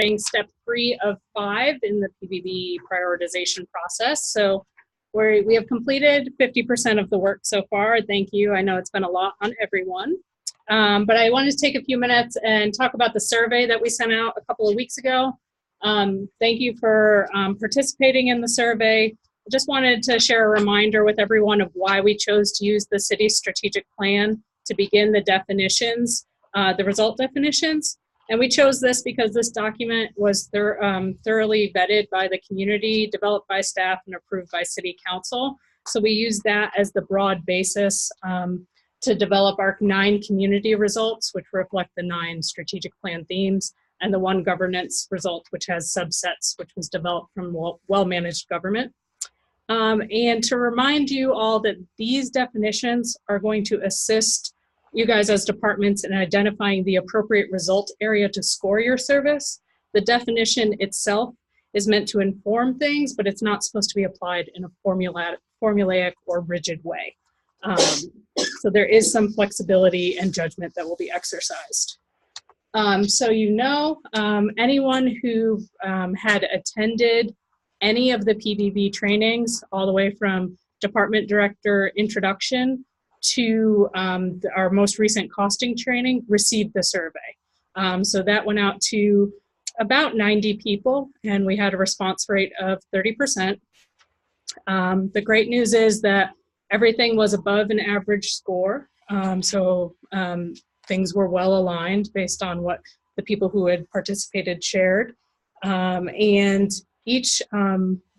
Step 3 of 5 in the PBB prioritization process. So we have completed 50% of the work so far. Thank you. I know it's been a lot on everyone. But I wanted to take a few minutes and talk about the survey that we sent out a couple of weeks ago. Thank you for participating in the survey. I just wanted to share a reminder with everyone of why we chose to use the city's strategic plan to begin the definitions, the result definitions. And we chose this because this document was thoroughly vetted by the community, developed by staff, and approved by City Council. So we used that as the broad basis to develop our 9 community results, which reflect the 9 strategic plan themes, and the 1 governance result, which has subsets, which was developed from well-managed government. And to remind you all that these definitions are going to assist you guys as departments in identifying the appropriate result area to score your service. The definition itself is meant to inform things, but it's not supposed to be applied in a formulaic or rigid way. So there is some flexibility and judgment that will be exercised. So anyone who had attended any of the PBB trainings, all the way from department director introduction to our most recent costing training, received the survey. So that went out to about 90 people, and we had a response rate of 30%. The great news is that everything was above an average score. Things were well aligned based on what the people who had participated shared. And each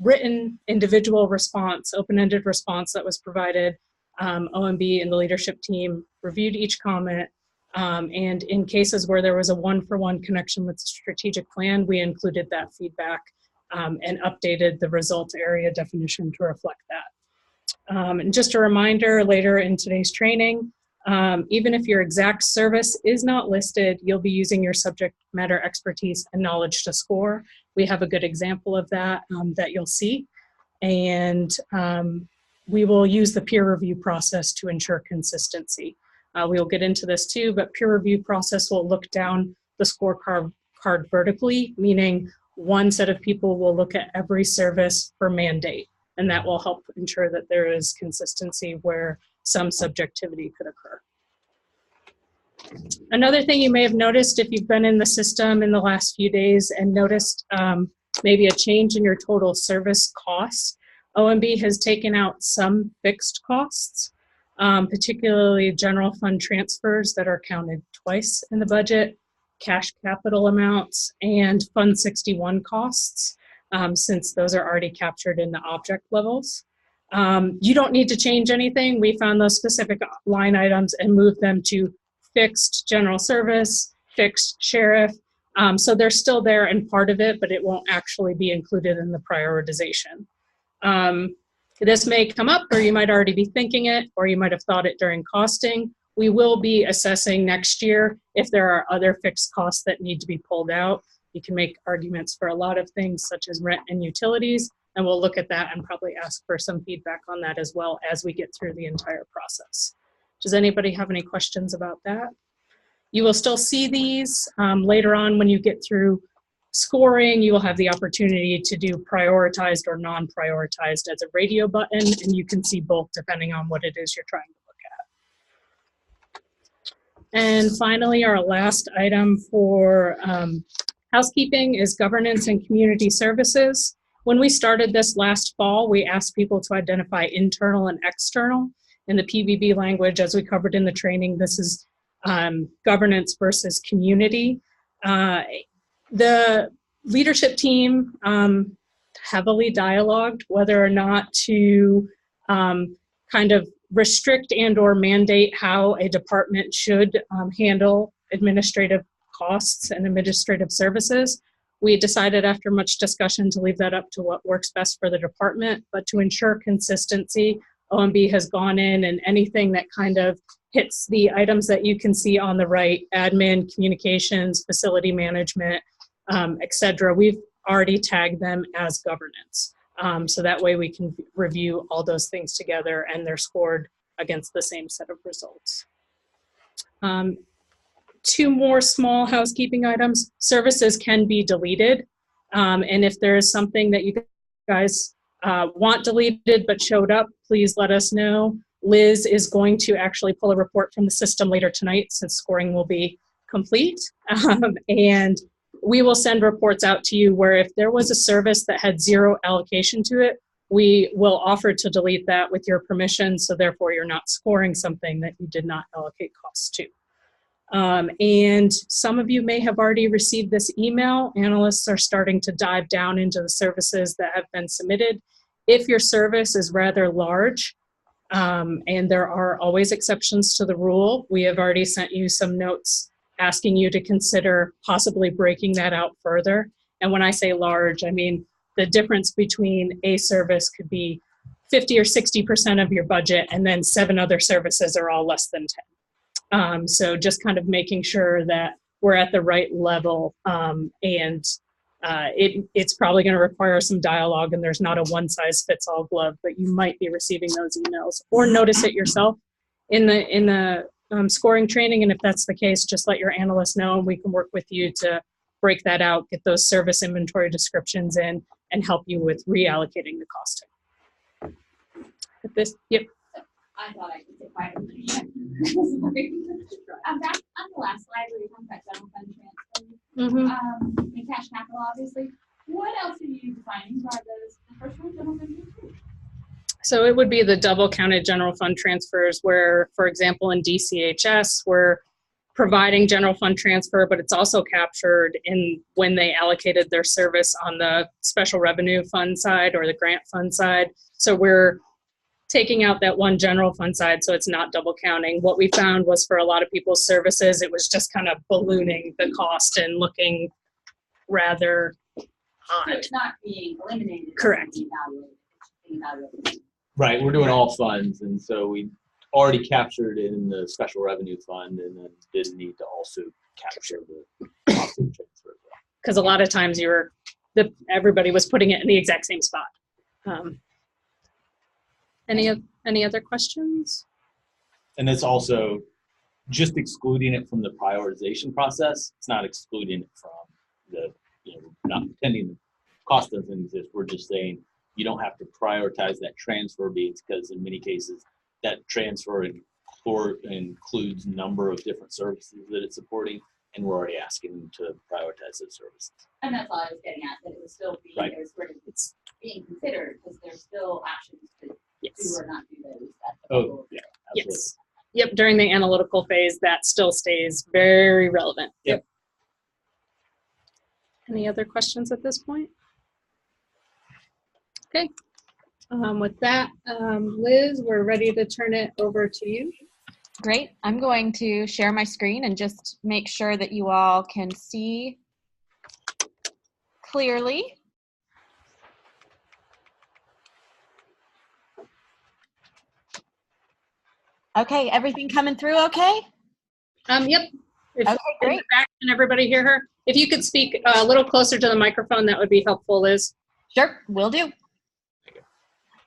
written individual response, open-ended response that was provided, OMB and the leadership team reviewed each comment, and in cases where there was a one-for-one connection with the strategic plan, we included that feedback and updated the results area definition to reflect that. And just a reminder, later in today's training, even if your exact service is not listed, you'll be using your subject matter expertise and knowledge to score. We have a good example of that that you'll see. And we will use the peer review process to ensure consistency. We'll get into this too, but peer review process will look down the scorecard vertically, meaning one set of people will look at every service per mandate, and that will help ensure that there is consistency where some subjectivity could occur. Another thing you may have noticed if you've been in the system in the last few days and noticed maybe a change in your total service costs, OMB has taken out some fixed costs, particularly general fund transfers that are counted twice in the budget, cash capital amounts, and Fund 61 costs, since those are already captured in the object levels. You don't need to change anything. We found those specific line items and moved them to fixed general service, fixed sheriff. So they're still there and part of it, but it won't actually be included in the prioritization. This may come up, or you might already be thinking it, or you might have thought it during costing. We will be assessing next year if there are other fixed costs that need to be pulled out. You can make arguments for a lot of things such as rent and utilities, and we'll look at that and probably ask for some feedback on that as well as we get through the entire process. Does anybody have any questions about that? You will still see these later on when you get through scoring. You will have the opportunity to do prioritized or non-prioritized as a radio button, and you can see both depending on what it is you're trying to look at. And finally, our last item for housekeeping is governance and community services. When we started this last fall, we asked people to identify internal and external. In the PBB language, as we covered in the training, this is governance versus community. The leadership team heavily dialogued whether or not to kind of restrict and or mandate how a department should handle administrative costs and administrative services. We decided after much discussion to leave that up to what works best for the department, but to ensure consistency, OMB has gone in, and anything that kind of hits the items that you can see on the right, admin, communications, facility management, etc., we've already tagged them as governance. So that way we can review all those things together and they're scored against the same set of results. two more small housekeeping items. Services can be deleted. And if there is something that you guys want deleted but showed up, please let us know. Liz is going to actually pull a report from the system later tonight since scoring will be complete. And we will send reports out to you where if there was a service that had zero allocation to it, we will offer to delete that with your permission, so therefore you're not scoring something that you did not allocate costs to. And some of you may have already received this email. Analysts are starting to dive down into the services that have been submitted. If your service is rather large, and there are always exceptions to the rule, we have already sent you some notes asking you to consider possibly breaking that out further. And when I say large, I mean the difference between a service could be 50 or 60% of your budget, and then 7 other services are all less than 10. So just kind of making sure that we're at the right level, and it's probably going to require some dialogue, and there's not a one-size-fits-all glove, but you might be receiving those emails or notice it yourself in the scoring training. And if that's the case, just let your analyst know, and we can work with you to break that out, get those service inventory descriptions in, and help you with reallocating the cost. Yep. I thought I could say 500. I'm back on the last slide where you talked about general fund transfer and cash capital, obviously. What else are you defining by those? The first one, general fund transfer? So it would be the double counted general fund transfers where, for example, in DCHS, we're providing general fund transfer, but it's also captured in when they allocated their service on the special revenue fund side or the grant fund side. So we're taking out that one general fund side, so it's not double counting. What we found was for a lot of people's services, it was just kind of ballooning the cost and looking rather odd. So it's not being eliminated. Correct. It's being evaluated. Right, we're doing all funds, and so we already captured it in the special revenue fund, and then didn't need to also capture the cost of transfer. Because a lot of times everybody was putting it in the exact same spot. Any other questions? And it's also just excluding it from the prioritization process. It's not excluding it from the, not pretending the cost doesn't exist. We're just saying you don't have to prioritize that transfer because in many cases that transfer includes number of different services that it's supporting, and we're already asking them to prioritize those services. And that's all I was getting at, that it was still being, right. It's being considered because there's still options to do or not do those. Oh, yeah, absolutely. Yes. Yep, during the analytical phase, that still stays very relevant. Yep. Any other questions at this point? Okay. With that, Liz, we're ready to turn it over to you. Great. I'm going to share my screen and just make sure that you all can see clearly. Okay, everything coming through okay? Yep. Okay, great. In the back, can everybody hear her? If you could speak a little closer to the microphone, that would be helpful, Liz. Sure, will do.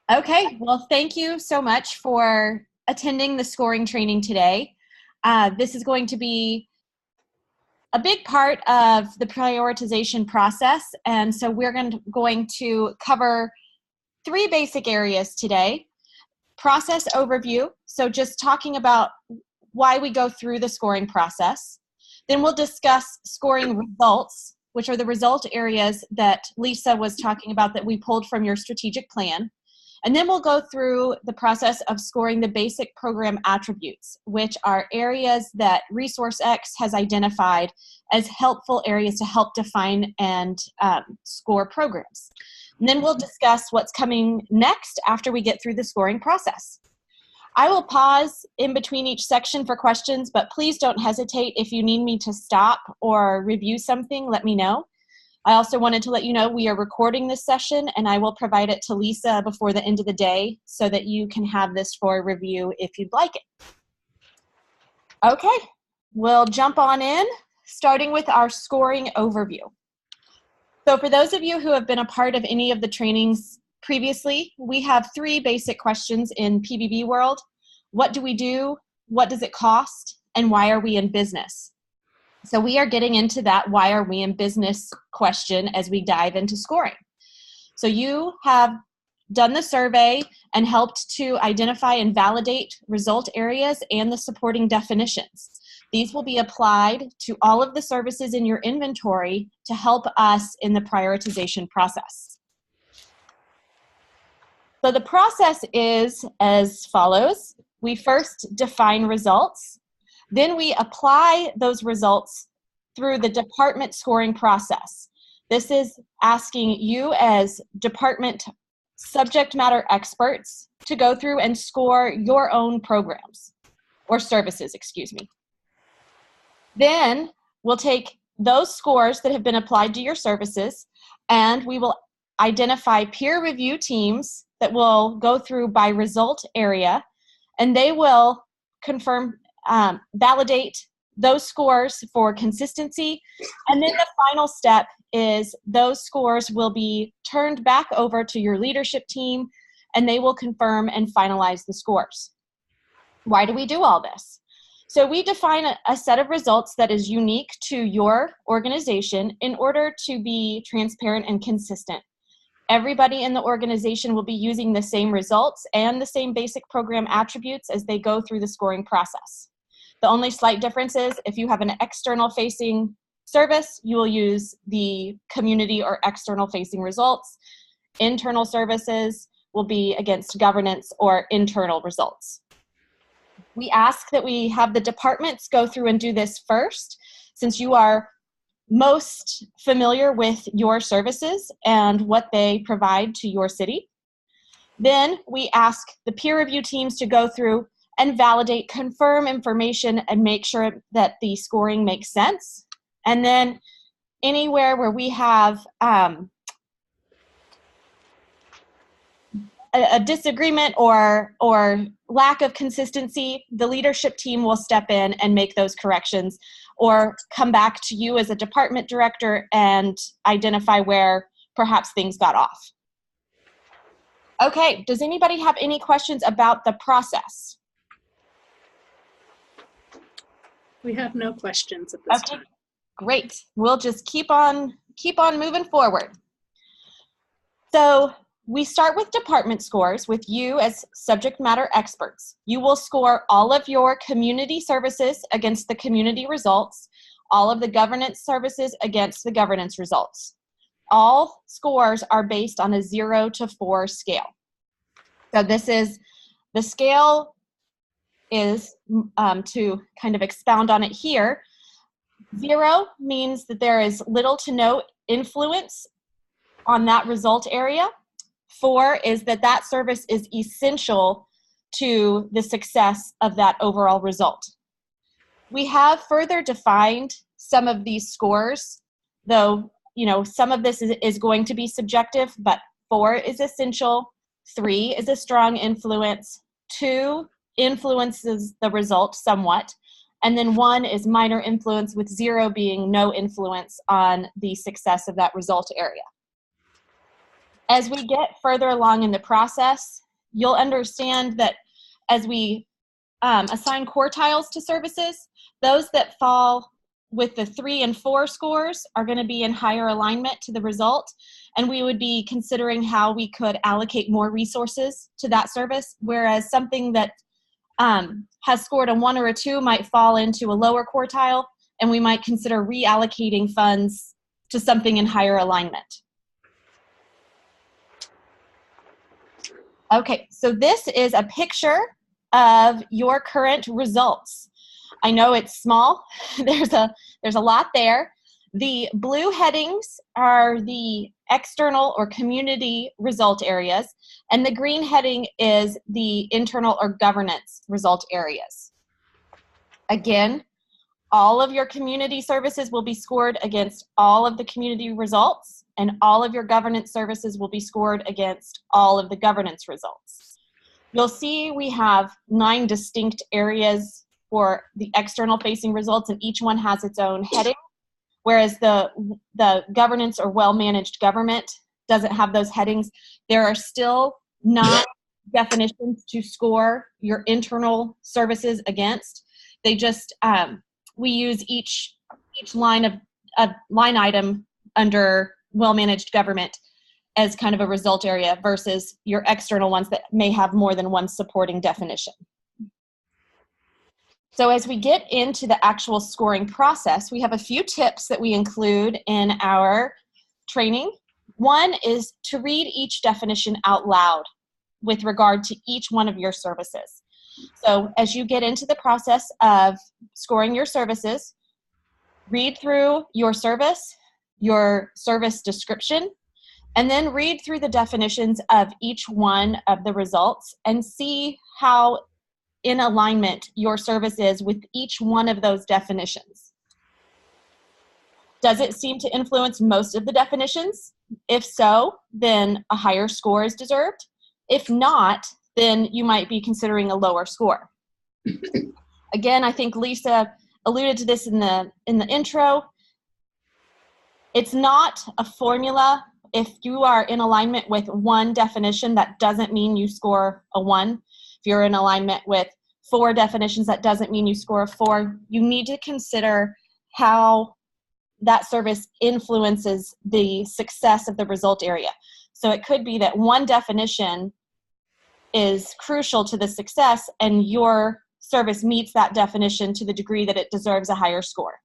Okay, well, thank you so much for attending the scoring training today. This is going to be a big part of the prioritization process, and so we're going to cover 3 basic areas today. Process overview, so just talking about why we go through the scoring process. Then we'll discuss scoring results, which are the result areas that Lisa was talking about that we pulled from your strategic plan. And then we'll go through the process of scoring the basic program attributes, which are areas that ResourceX has identified as helpful areas to help define and score programs. And then we'll discuss what's coming next after we get through the scoring process. I will pause in between each section for questions, but please don't hesitate. If you need me to stop or review something, let me know. I also wanted to let you know we are recording this session, and I will provide it to Lisa before the end of the day so that you can have this for review if you'd like it. Okay, we'll jump on in, starting with our scoring overview. So for those of you who have been a part of any of the trainings previously, we have 3 basic questions in PBB world. What do we do? What does it cost? And why are we in business? So we are getting into that why are we in business question as we dive into scoring. So you have done the survey and helped to identify and validate result areas and the supporting definitions. These will be applied to all of the services in your inventory to help us in the prioritization process. So the process is as follows. We first define results. Then we apply those results through the department scoring process. This is asking you as department subject matter experts to go through and score your own programs or services, excuse me. Then we'll take those scores that have been applied to your services and we will identify peer review teams that will go through by result area, and they will confirm, validate those scores for consistency. And then the final step is those scores will be turned back over to your leadership team and they will confirm and finalize the scores. Why do we do all this? So we define a set of results that is unique to your organization in order to be transparent and consistent. Everybody in the organization will be using the same results and the same basic program attributes as they go through the scoring process. The only slight difference is if you have an external facing service, you will use the community or external facing results. Internal services will be against governance or internal results. We ask that we have the departments go through and do this first, since you are most familiar with your services and what they provide to your city. Then we ask the peer review teams to go through and validate, confirm information, and make sure that the scoring makes sense. And then anywhere where we have a disagreement or lack of consistency, the leadership team will step in and make those corrections or come back to you as a department director and identify where perhaps things got off. Okay, does anybody have any questions about the process? We have no questions at this time. Great. We'll just keep on moving forward. So we start with department scores with you as subject matter experts. You will score all of your community services against the community results, all of the governance services against the governance results. All scores are based on a 0 to 4 scale. So this is, the scale is, to kind of expound on it here, 0 means that there is little to no influence on that result area. 4 is that that service is essential to the success of that overall result. We have further defined some of these scores, though, some of this is going to be subjective, but 4 is essential, 3 is a strong influence, 2 influences the result somewhat, and then 1 is minor influence, with 0 being no influence on the success of that result area. As we get further along in the process, you'll understand that as we assign quartiles to services, those that fall with the 3 and 4 scores are going to be in higher alignment to the result, and we would be considering how we could allocate more resources to that service, whereas something that has scored a 1 or a 2 might fall into a lower quartile, and we might consider reallocating funds to something in higher alignment. Okay, so this is a picture of your current results. I know it's small. There's a lot there. The blue headings are the external or community result areas, and the green heading is the internal or governance result areas. Again, all of your community services will be scored against all of the community results, and all of your governance services will be scored against all of the governance results. You'll see we have 9 distinct areas for the external facing results, and each one has its own heading, whereas the governance or well-managed government doesn't have those headings. There are still 9 definitions to score your internal services against. They just, we use each each line item under well-managed government as kind of a result area versus your external ones that may have more than one supporting definition. So as we get into the actual scoring process, we have a few tips that we include in our training. One is to read each definition out loud with regard to each one of your services. So as you get into the process of scoring your services, read through your service description, and then read through the definitions of each one of the results and see how in alignment your service is with each one of those definitions. Does it seem to influence most of the definitions? If so, then a higher score is deserved. If not, then you might be considering a lower score. Again, I think Lisa alluded to this in the intro. It's not a formula. If you are in alignment with one definition, that doesn't mean you score a 1. If you're in alignment with 4 definitions, that doesn't mean you score a 4. You need to consider how that service influences the success of the result area. So it could be that one definition is crucial to the success and your service meets that definition to the degree that it deserves a higher score.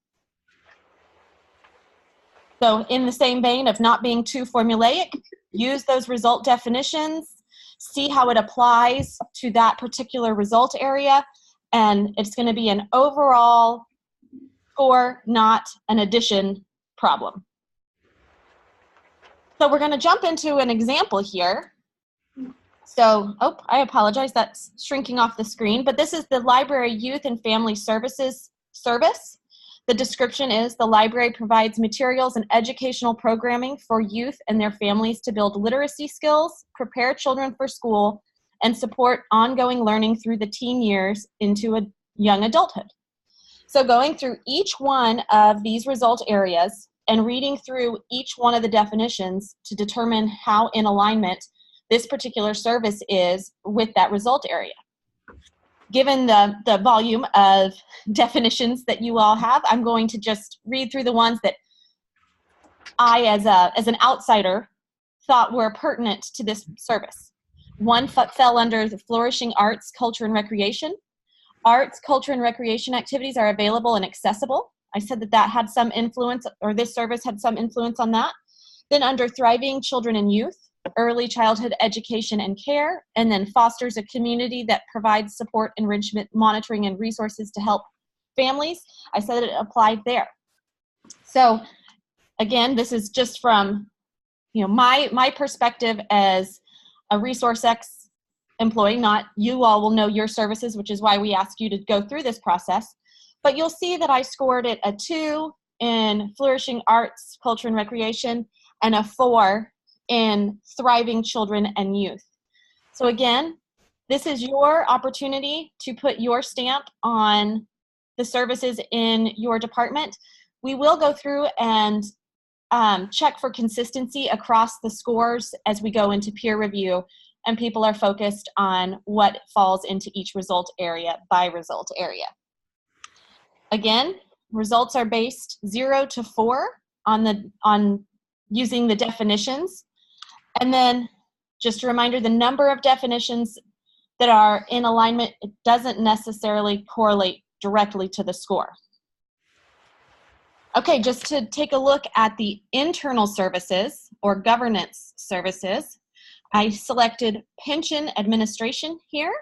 So in the same vein of not being too formulaic, use those result definitions, see how it applies to that particular result area, and it's going to be an overall score, not an addition problem. So we're going to jump into an example here. So, I apologize, that's shrinking off the screen, but this is the Library Youth and Family Services service. The description is the library provides materials and educational programming for youth and their families to build literacy skills, prepare children for school, and support ongoing learning through the teen years into a young adulthood. So going through each one of these result areas and reading through each one of the definitions to determine how in alignment this particular service is with that result area. Given the volume of definitions that you all have, I'm going to just read through the ones that I, as an outsider, thought were pertinent to this service. One fell under the flourishing arts, culture, and recreation. Arts, culture, and recreation activities are available and accessible. I said that had some influence, or this service had some influence on that. Then under thriving children and youth, early childhood education and care, and then fosters a community that provides support, enrichment, monitoring, and resources to help families. I said it applied there. So again, this is just from my perspective as a ResourceX employee. Not you all will know your services, which is why we ask you to go through this process. But you'll see that I scored it a 2 in flourishing arts, culture, and recreation, and a 4 in thriving children and youth. So again, this is your opportunity to put your stamp on the services in your department. We will go through and check for consistency across the scores as we go into peer review, and people are focused on what falls into each result area by result area. Again, results are based 0 to 4 on using the definitions. And then just a reminder, the number of definitions that are in alignment, it doesn't necessarily correlate directly to the score. Okay, just to take a look at the internal services or governance services, I selected pension administration here.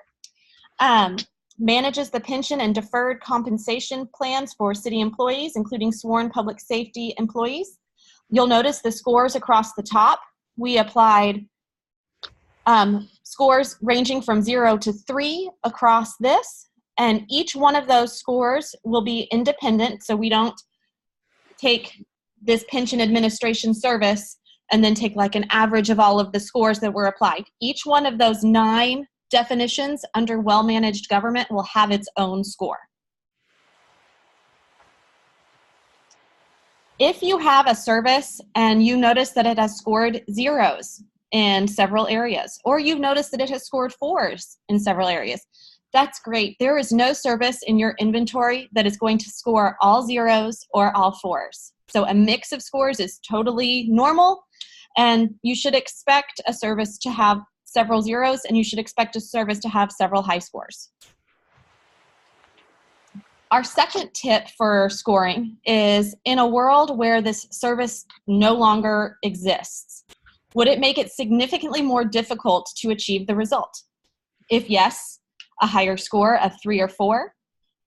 Manages the pension and deferred compensation plans for city employees, including sworn public safety employees. You'll notice the scores across the top. We applied scores ranging from 0 to 3 across this, and each one of those scores will be independent, so we don't take this pension administration service and then take like an average of all of the scores that were applied. Each one of those 9 definitions under well-managed government will have its own score. If you have a service and you notice that it has scored 0s in several areas, or you've noticed that it has scored 4s in several areas, That's great. There is no service in your inventory that is going to score all zeros or all fours. So a mix of scores is totally normal, and you should expect a service to have several zeros, and you should expect a service to have several high scores. Our second tip for scoring is, in a world where this service no longer exists, would it make it significantly more difficult to achieve the result? If yes, a higher score of 3 or 4.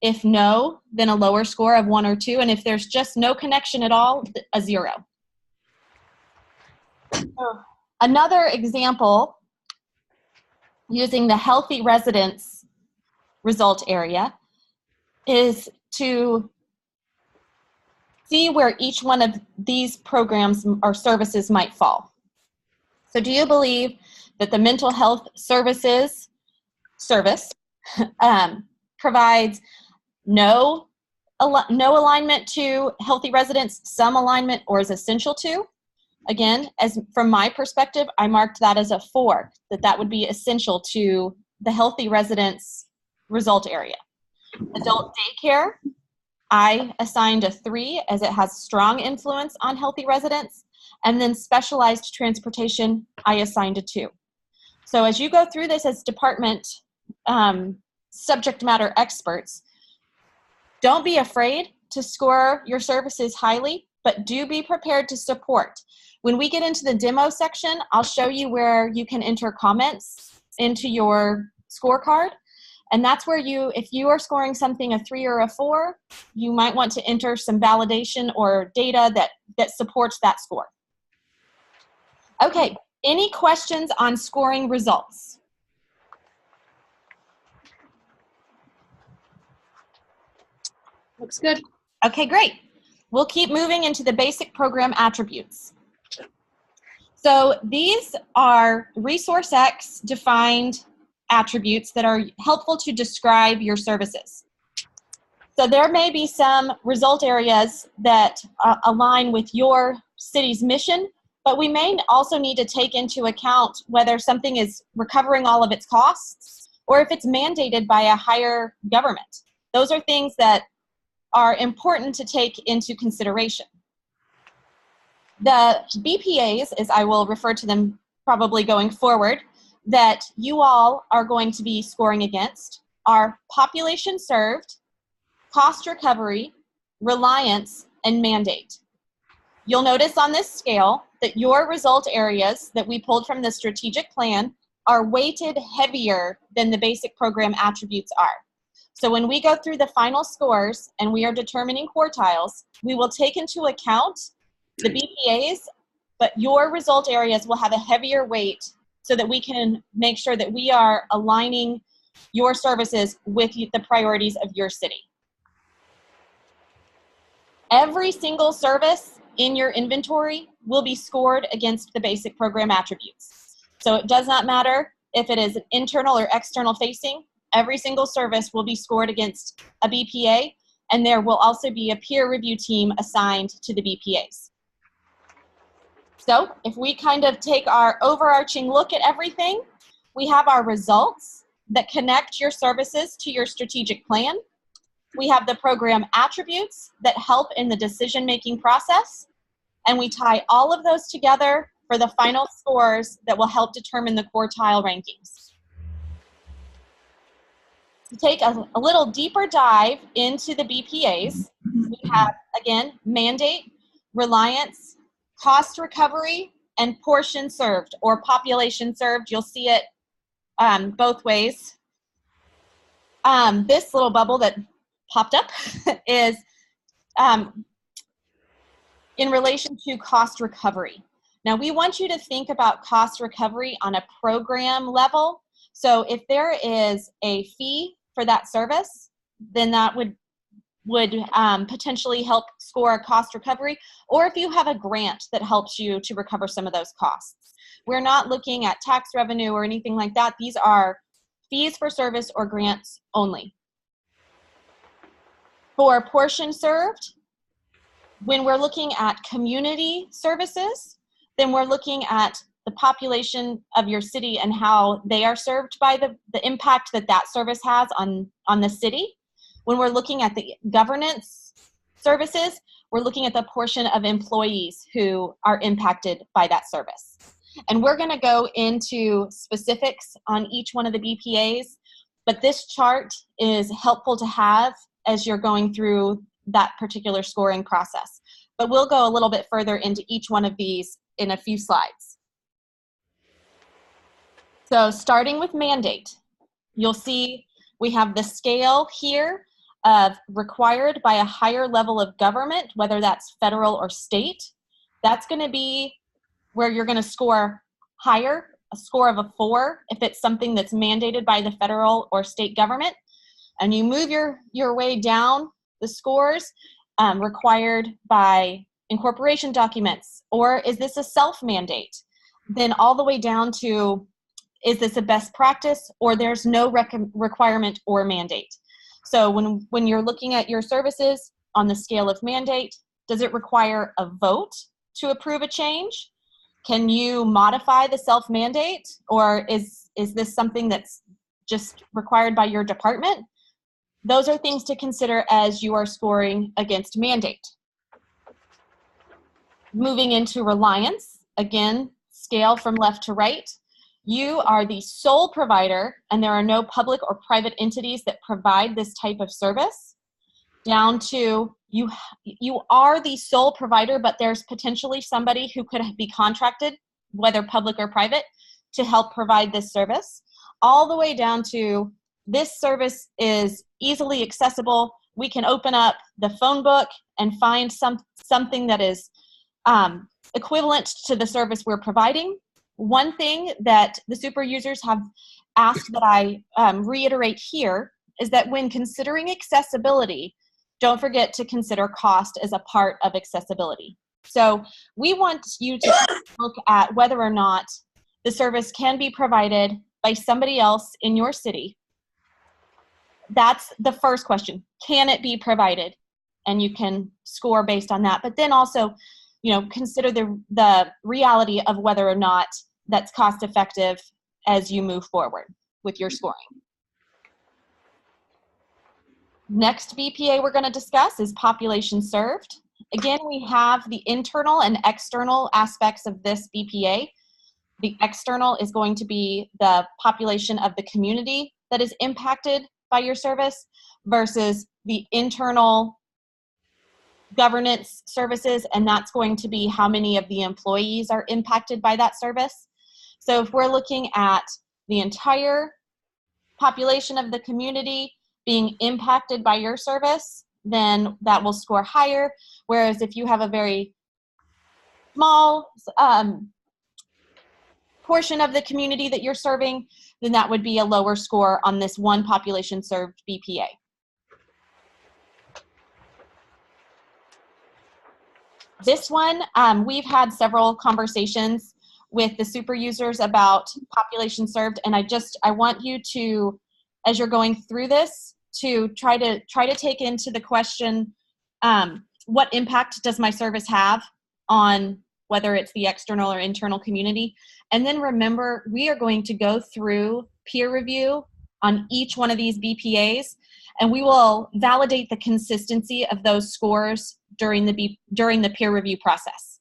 If no, then a lower score of 1 or 2. And if there's just no connection at all, a 0. Another example, using the healthy residence result area, is to see where each one of these programs or services might fall. So do you believe that the mental health service provides no alignment to healthy residents, some alignment, or is essential to? Again, as from my perspective, I marked that as a 4, that would be essential to the healthy residents result area. Adult daycare, I assigned a 3 as it has strong influence on healthy residents. And then specialized transportation, I assigned a 2. So as you go through this as department subject matter experts, don't be afraid to score your services highly, but do be prepared to support. When we get into the demo section, I'll show you where you can enter comments into your scorecard. And that's where if you are scoring something a 3 or a 4, you might want to enter some validation or data that supports that score. Okay, any questions on scoring results? Looks good. Okay, great. We'll keep moving into the basic program attributes. So these are ResourceX defined attributes that are helpful to describe your services. So there may be some result areas that align with your city's mission, but we may also need to take into account whether something is recovering all of its costs or if it's mandated by a higher government. Those are things that are important to take into consideration. The BPAs, as I will refer to them probably going forward, that you all are going to be scoring against are population served, cost recovery, reliance, and mandate. You'll notice on this scale that your result areas that we pulled from the strategic plan are weighted heavier than the basic program attributes are. So when we go through the final scores and we are determining quartiles, we will take into account the BPAs, but your result areas will have a heavier weight so that we can make sure that we are aligning your services with the priorities of your city. Every single service in your inventory will be scored against the basic program attributes. So it does not matter if it is internal or external facing. Every single service will be scored against a BPA, and there will also be a peer review team assigned to the BPAs. So if we kind of take our overarching look at everything, we have our results that connect your services to your strategic plan. We have the program attributes that help in the decision-making process, and we tie all of those together for the final scores that will help determine the quartile rankings. To take a little deeper dive into the BPAs, we have, again, mandate, reliance, cost recovery, and portion served or population served. You'll see it both ways. This little bubble that popped up is in relation to cost recovery. Now, we want you to think about cost recovery on a program level. So if there is a fee for that service, then that would potentially help score a cost recovery, or if you have a grant that helps you to recover some of those costs. We're not looking at tax revenue or anything like that. These are fees for service or grants only. For portion served, when we're looking at community services, then we're looking at the population of your city and how they are served by the impact that that service has on the city. When we're looking at the governance services, we're looking at the portion of employees who are impacted by that service. And we're going to go into specifics on each one of the BPAs, but this chart is helpful to have as you're going through that particular scoring process. But we'll go a little bit further into each one of these in a few slides. So starting with mandate, you'll see we have the scale here of required by a higher level of government, whether that's federal or state. That's going to be where you're going to score higher, a score of a 4, if it's something that's mandated by the federal or state government. And you move your way down the scores required by incorporation documents, or is this a self-mandate? Then all the way down to, is this a best practice, or there's no requirement or mandate? So when you're looking at your services on the scale of mandate, does it require a vote to approve a change? Can you modify the self-mandate, or is this something that's just required by your department? Those are things to consider as you are scoring against mandate. Moving into reliance, again, scale from left to right. You are the sole provider, and there are no public or private entities that provide this type of service. Down to you are the sole provider, but there's potentially somebody who could be contracted, whether public or private, to help provide this service. All the way down to this service is easily accessible. We can open up the phone book and find something that is equivalent to the service we're providing. One thing that the super users have asked that I reiterate here is that when considering accessibility, don't forget to consider cost as a part of accessibility. So we want you to look at whether or not the service can be provided by somebody else in your city. That's the first question. Can it be provided? And you can score based on that. But then also, consider the reality of whether or not that's cost effective as you move forward with your scoring. Next BPA we're going to discuss is population served. Again, we have the internal and external aspects of this BPA. The external is going to be the population of the community that is impacted by your service versus the internal governance services, and that's going to be how many of the employees are impacted by that service. So if we're looking at the entire population of the community being impacted by your service, then that will score higher. Whereas if you have a very small portion of the community that you're serving, then that would be a lower score on this one population served BPA. This one, we've had several conversations with the super users about population served, and I want you to, as you're going through this, to try to take into the question, what impact does my service have on whether it's the external or internal community? And then remember, we are going to go through peer review on each one of these BPAs, and we will validate the consistency of those scores during the peer review process.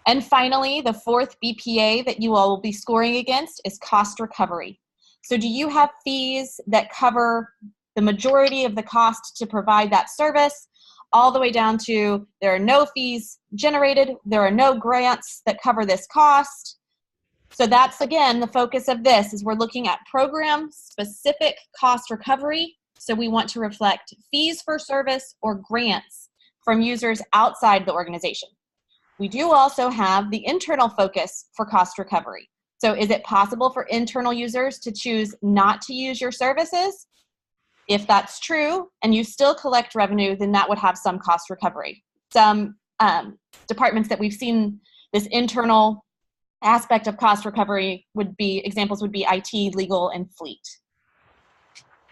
And finally, the fourth BPA that you all will be scoring against is cost recovery. So do you have fees that cover the majority of the cost to provide that service, all the way down to there are no fees generated, there are no grants that cover this cost? So that's, again, the focus of this is we're looking at program-specific cost recovery. So we want to reflect fees for service or grants from users outside the organization. We do also have the internal focus for cost recovery. So is it possible for internal users to choose not to use your services? If that's true and you still collect revenue, then that would have some cost recovery. Some departments that we've seen this internal aspect of cost recovery examples would be IT, legal, and fleet.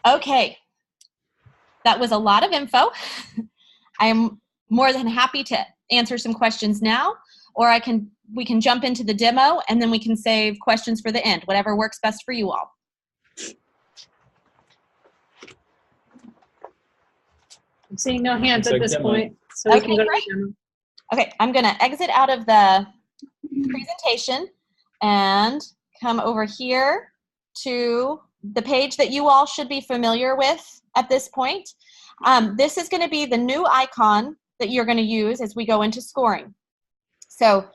Okay, that was a lot of info. I am more than happy to answer some questions now, or we can jump into the demo and then we can save questions for the end, whatever works best for you all. I'm seeing no hands Looks at like this demo. point, so we Okay, can go to great. the demo. Okay, I'm gonna exit out of the presentation and come over here to the page that you all should be familiar with at this point. This is gonna be the new icon that you're gonna use as we go into scoring. So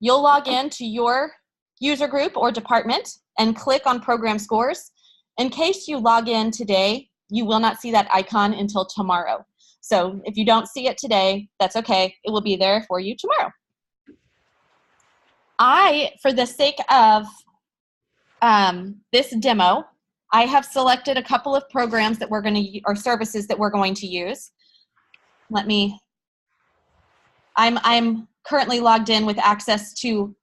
you'll log in to your user group or department and click on Program Scores. In case you log in today, you will not see that icon until tomorrow. So if you don't see it today, that's okay. It will be there for you tomorrow. For the sake of this demo, I have selected a couple of programs that we're going to, or services that we're going to use. I'm currently logged in with access to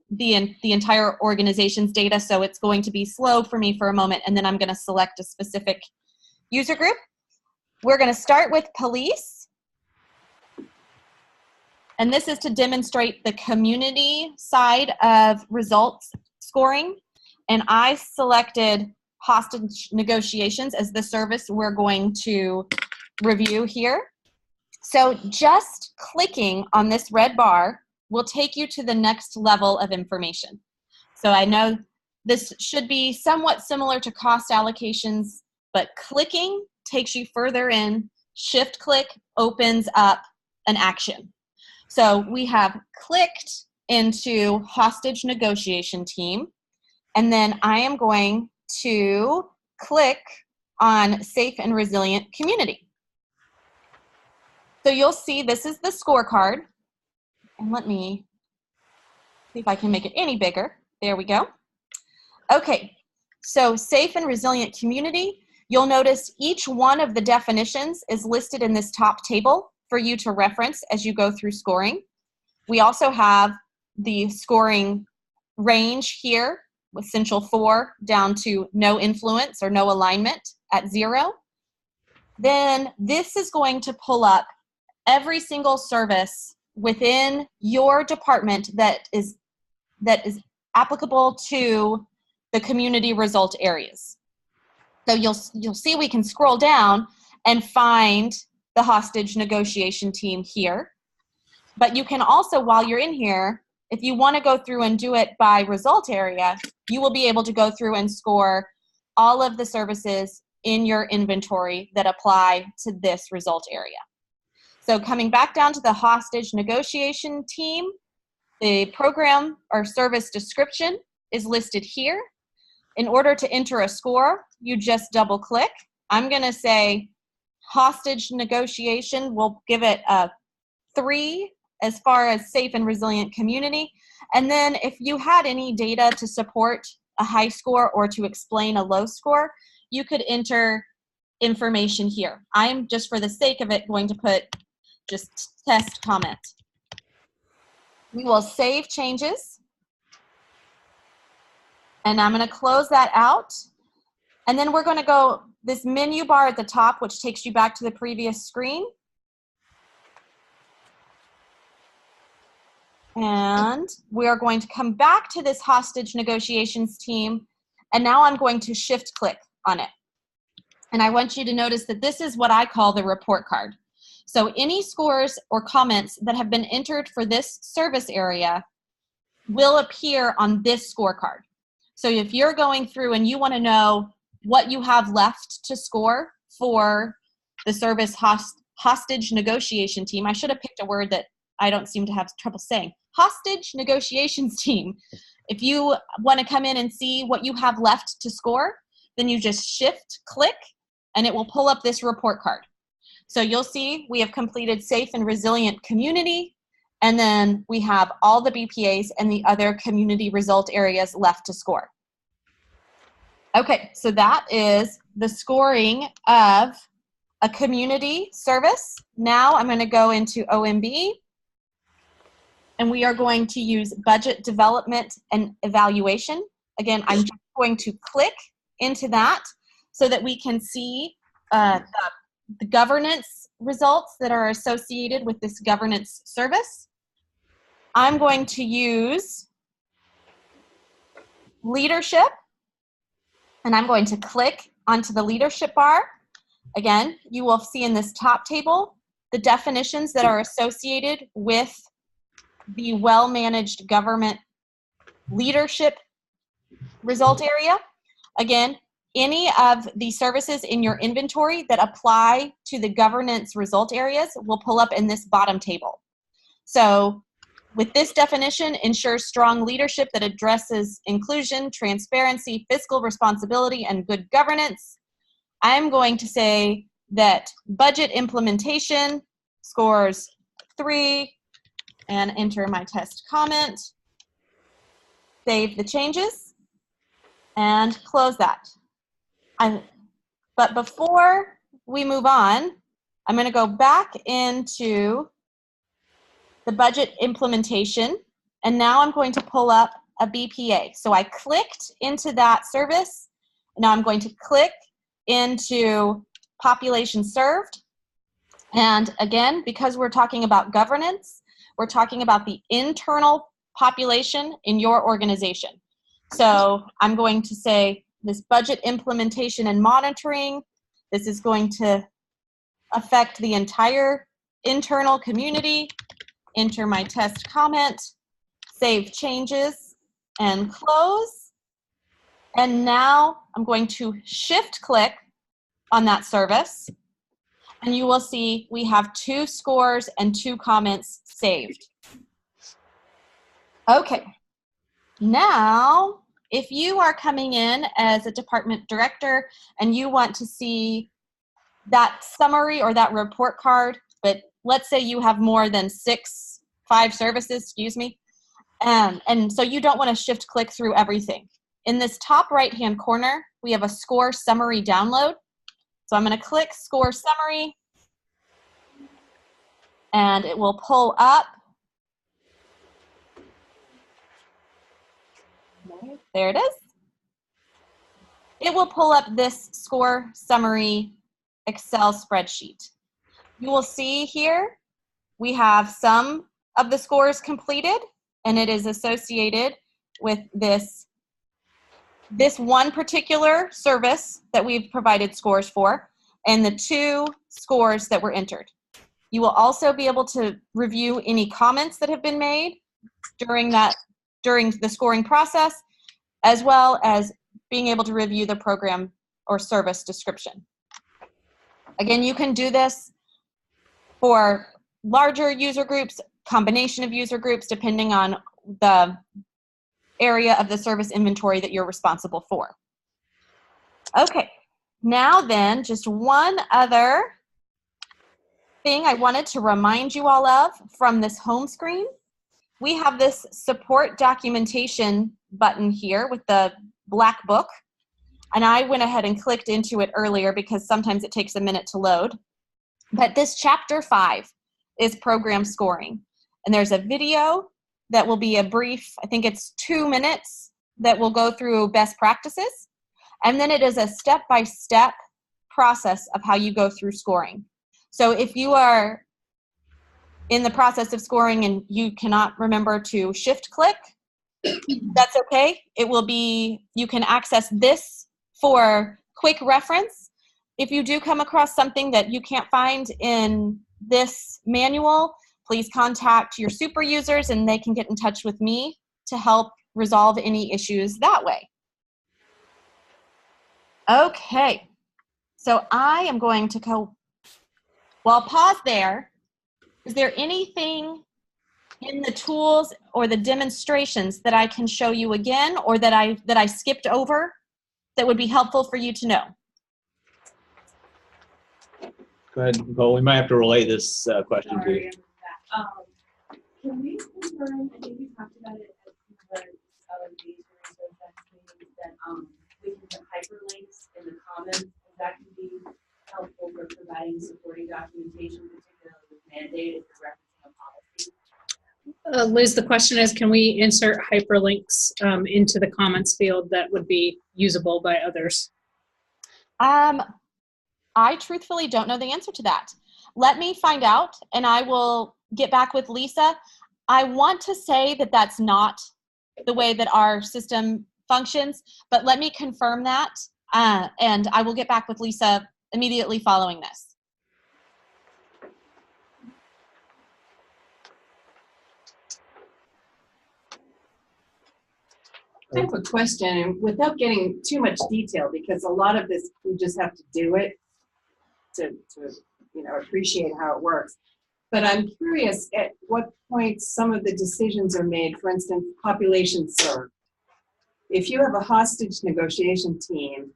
the entire organization's data, so it's going to be slow for me for a moment, and then I'm going to select a specific user group. We're going to start with police, and this is to demonstrate the community side of results scoring, and I selected hostage negotiations as the service we're going to review here. So just clicking on this red bar will take you to the next level of information. So I know this should be somewhat similar to cost allocations, but clicking takes you further in. Shift click opens up an action. So we have clicked into hostage negotiation team, and then I am going to click on safe and resilient community. So you'll see this is the scorecard. And let me see if I can make it any bigger. There we go. Okay, so safe and resilient community. You'll notice each one of the definitions is listed in this top table for you to reference as you go through scoring. We also have the scoring range here with essential 4 down to no influence or no alignment at 0. Then this is going to pull up every single service within your department that is applicable to the community result areas. So you'll see we can scroll down and find the hostage negotiation team here. But you can also, while you're in here, if you want to go through and do it by result area, you will be able to go through and score all of the services in your inventory that apply to this result area. So coming back down to the hostage negotiation team, the program or service description is listed here. In order to enter a score, you just double click. I'm going to say hostage negotiation. We'll give it a 3 as far as safe and resilient community. And then if you had any data to support a high score or to explain a low score, you could enter information here. I'm just for the sake of it going to put just test comment. We will save changes. And I'm going to close that out. And then we're going to go this menu bar at the top, which takes you back to the previous screen. And we are going to come back to this hostage negotiations team. And now I'm going to shift click on it. And I want you to notice that this is what I call the report card. So any scores or comments that have been entered for this service area will appear on this scorecard. So if you're going through and you want to know what you have left to score for the service hostage negotiation team, I should have picked a word that I don't seem to have trouble saying. Hostage negotiations team. If you want to come in and see what you have left to score, then you just shift click and it will pull up this report card. So you'll see we have completed safe and resilient community, and then we have all the BPAs and the other community result areas left to score. Okay, so that is the scoring of a community service. Now I'm going to go into OMB, and we are going to use budget development and evaluation. Again, I'm just going to click into that so that we can see the governance results that are associated with this governance service. I'm going to use leadership, and I'm going to click onto the leadership bar. Again, you will see in this top table the definitions that are associated with the well-managed government leadership result area. Again, any of the services in your inventory that apply to the governance result areas will pull up in this bottom table. So with this definition, ensures strong leadership that addresses inclusion, transparency, fiscal responsibility, and good governance. I'm going to say that budget implementation scores 3 and enter my test comment. Save the changes and close that. But before we move on, I'm going to go back into the budget implementation, and now I'm going to pull up a BPA. So I clicked into that service. Now I'm going to click into population served. And again, because we're talking about governance, we're talking about the internal population in your organization. So I'm going to say this budget implementation and monitoring. This is going to affect the entire internal community. Enter my test comment, save changes, and close. And now I'm going to shift click on that service, and you will see we have 2 scores and 2 comments saved. Okay, now if you are coming in as a department director and you want to see that summary or that report card, but let's say you have more than 5 services, excuse me, and so you don't want to shift click through everything. In this top right hand corner, we have a score summary download. So I'm going to click score summary, and it will pull up. There it is. It will pull up this score summary Excel spreadsheet. You will see here we have some of the scores completed, and it is associated with this one particular service that we've provided scores for, and the 2 scores that were entered. You will also be able to review any comments that have been made during the scoring process, as well as being able to review the program or service description. Again, you can do this for larger user groups, combination of user groups, depending on the area of the service inventory that you're responsible for. Okay, now then, just one other thing I wanted to remind you all of from this home screen. We have this support documentation button here with the black book, and I went ahead and clicked into it earlier because sometimes it takes a minute to load. But this chapter 5 is program scoring, and there's a video that will be a brief, I think it's 2 minutes, that will go through best practices, and then it is a step-by-step process of how you go through scoring. So if you are in the process of scoring and you cannot remember to shift click, that's okay. It will be, you can access this for quick reference. If you do come across something that you can't find in this manual, please contact your super users and they can get in touch with me to help resolve any issues that way. Okay, so I am going to go, well, pause there. Is there anything in the tools or the demonstrations that I can show you again, or that I skipped over that would be helpful for you to know? Go ahead, Nicole. We might have to relay this question to you. Can we confirm, I think we talked about it at some of these meetings that we can put hyperlinks in the comments, and that can be helpful for providing supporting documentation, particularly with mandate if you're referencing a policy. Liz, the question is, can we insert hyperlinks into the comments field that would be usable by others? I truthfully don't know the answer to that. Let me find out, and I will get back with Lisa. I want to say that that's not the way that our system functions, but let me confirm that, and I will get back with Lisa immediately following this. I have a question, and without getting too much detail, because a lot of this, we just have to do it to appreciate how it works. But I'm curious at what point some of the decisions are made, for instance, population served. If you have a hostage negotiation team,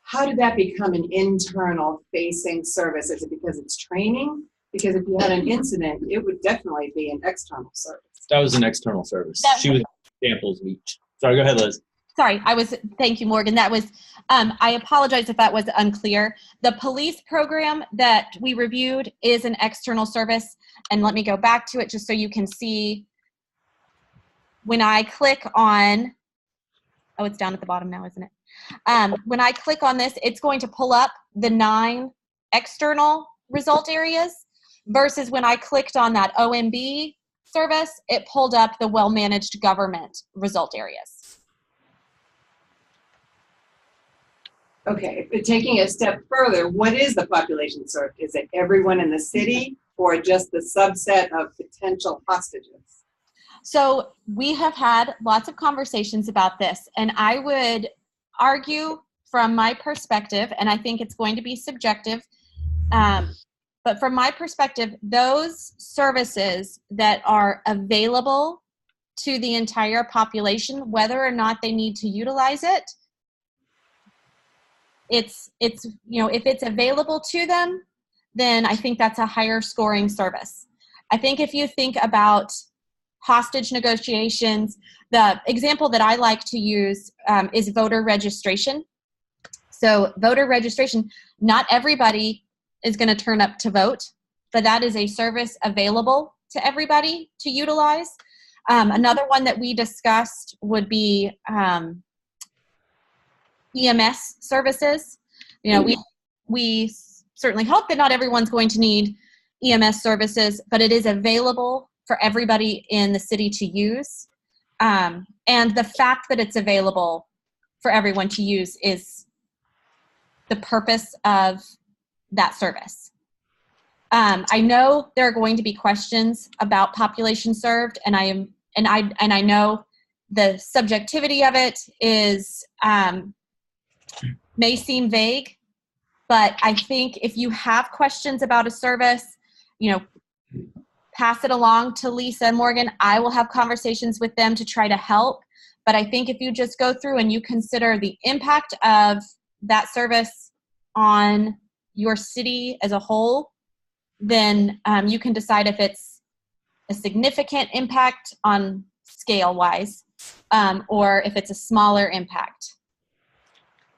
how did that become an internal facing service? Is it because it's training? Because if you had an incident, it would definitely be an external service. That was an external service. She was examples of each. Sorry, go ahead, Liz. Sorry, thank you, Morgan. That was, I apologize if that was unclear. The police program that we reviewed is an external service. And let me go back to it just so you can see. When I click on, oh, it's down at the bottom now, isn't it? When I click on this, it's going to pull up the 9 external result areas versus when I clicked on that OMB service, it pulled up the well-managed government result areas. Okay, but taking a step further, what is the population served? Is it everyone in the city or just the subset of potential hostages? So we have had lots of conversations about this, and I would argue from my perspective, and I think it's going to be subjective, but from my perspective, those services that are available to the entire population, whether or not they need to utilize it, it's if it's available to them, then I think that's a higher scoring service. I think if you think about hostage negotiations, the example that I like to use is voter registration. So voter registration, not everybody is going to turn up to vote, but that is a service available to everybody to utilize. Another one that we discussed would be EMS services. We certainly hope that not everyone's going to need EMS services, but it is available for everybody in the city to use. And the fact that it's available for everyone to use is the purpose of that service. I know there are going to be questions about population served, and I know the subjectivity of it is may seem vague, but I think if you have questions about a service, pass it along to Lisa and Morgan. I will have conversations with them to try to help. But I think if you just go through and you consider the impact of that service on your city as a whole, then you can decide if it's a significant impact on scale-wise or if it's a smaller impact.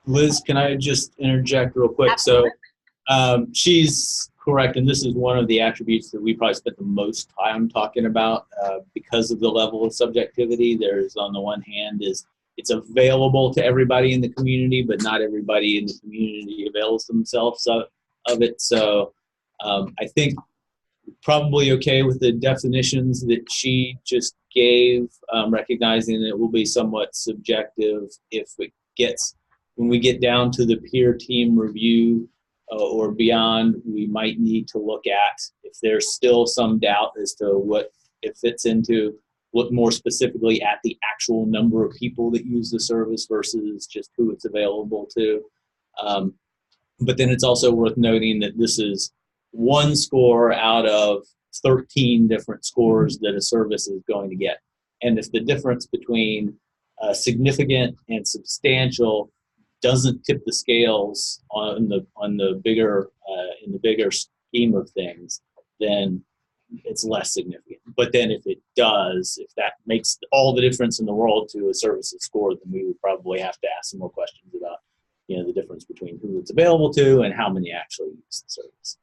Liz, can I just interject real quick? Absolutely. So she's correct, and this is one of the attributes that we probably spent the most time talking about because of the level of subjectivity. There's, on the one hand, is it's available to everybody in the community, but not everybody in the community avails themselves of it. So I think probably okay with the definitions that she just gave, recognizing that it will be somewhat subjective when we get down to the peer team review or beyond. We might need to look at if there's still some doubt as to what it fits into, look more specifically at the actual number of people that use the service versus just who it's available to. But then it's also worth noting that this is one score out of 13 different scores that a service is going to get. And if the difference between significant and substantial doesn't tip the scales on the bigger in the bigger scheme of things, then it's less significant. But then if it does, if that makes all the difference in the world to a service's score, then we would probably have to ask some more questions about the difference between who it's available to and how many actually use the service.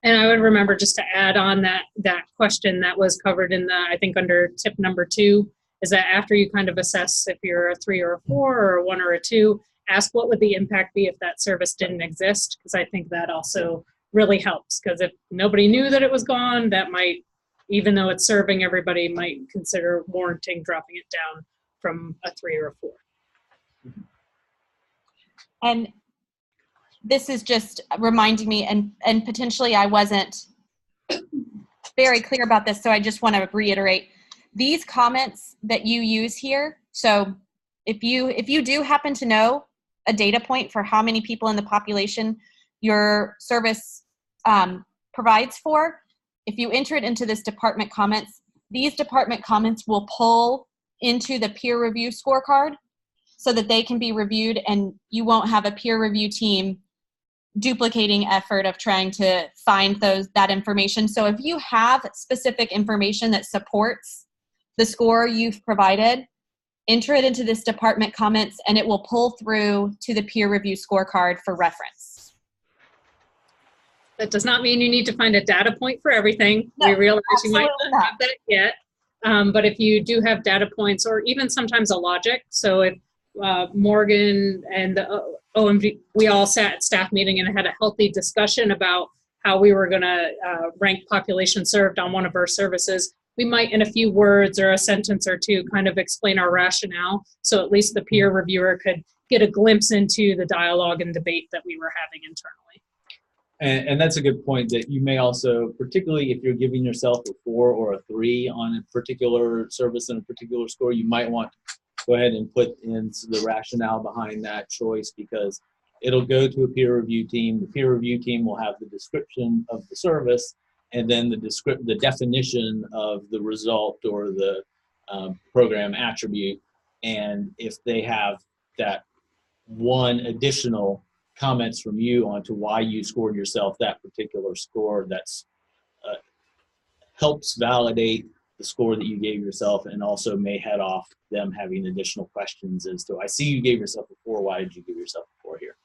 And I would remember just to add on that question that was covered in I think under tip number 2, is that after you kind of assess if you're a 3 or a 4 or a 1 or a 2, ask what would the impact be if that service didn't exist, because I think that also really helps, because if nobody knew that it was gone, that might even though it's serving everybody, might consider warranting dropping it down from a 3 or a 4. And this is just reminding me, and potentially I wasn't very clear about this, so I just want to reiterate these comments that you use here. So if you do happen to know a data point for how many people in the population your service provides for, if you enter it into this department comments, these department comments will pull into the peer review scorecard so that they can be reviewed, and you won't have a peer review team duplicating effort of trying to find that information. So if you have specific information that supports the score you've provided, enter it into this department comments and it will pull through to the peer review scorecard for reference. That does not mean you need to find a data point for everything. No, we realize you might absolutely not have that yet. But if you do have data points, or even sometimes a logic, so if Morgan and the OMG, we all sat at staff meeting and had a healthy discussion about how we were going to rank population served on one of our services, we might in a few words or a sentence or two kind of explain our rationale, so at least the peer reviewer could get a glimpse into the dialogue and debate that we were having internally. And that's a good point, that you may also, particularly if you're giving yourself a 4 or a 3 on a particular service and a particular score, you might want to go ahead and put in the rationale behind that choice, because it'll go to a peer review team. The peer review team will have the description of the service, and then the definition of the result or the program attribute. And if they have that one additional comments from you onto why you scored yourself that particular score, that's helps validate the score that you gave yourself, and also may head off them having additional questions as to, I see you gave yourself a 4, why did you give yourself a 4 here?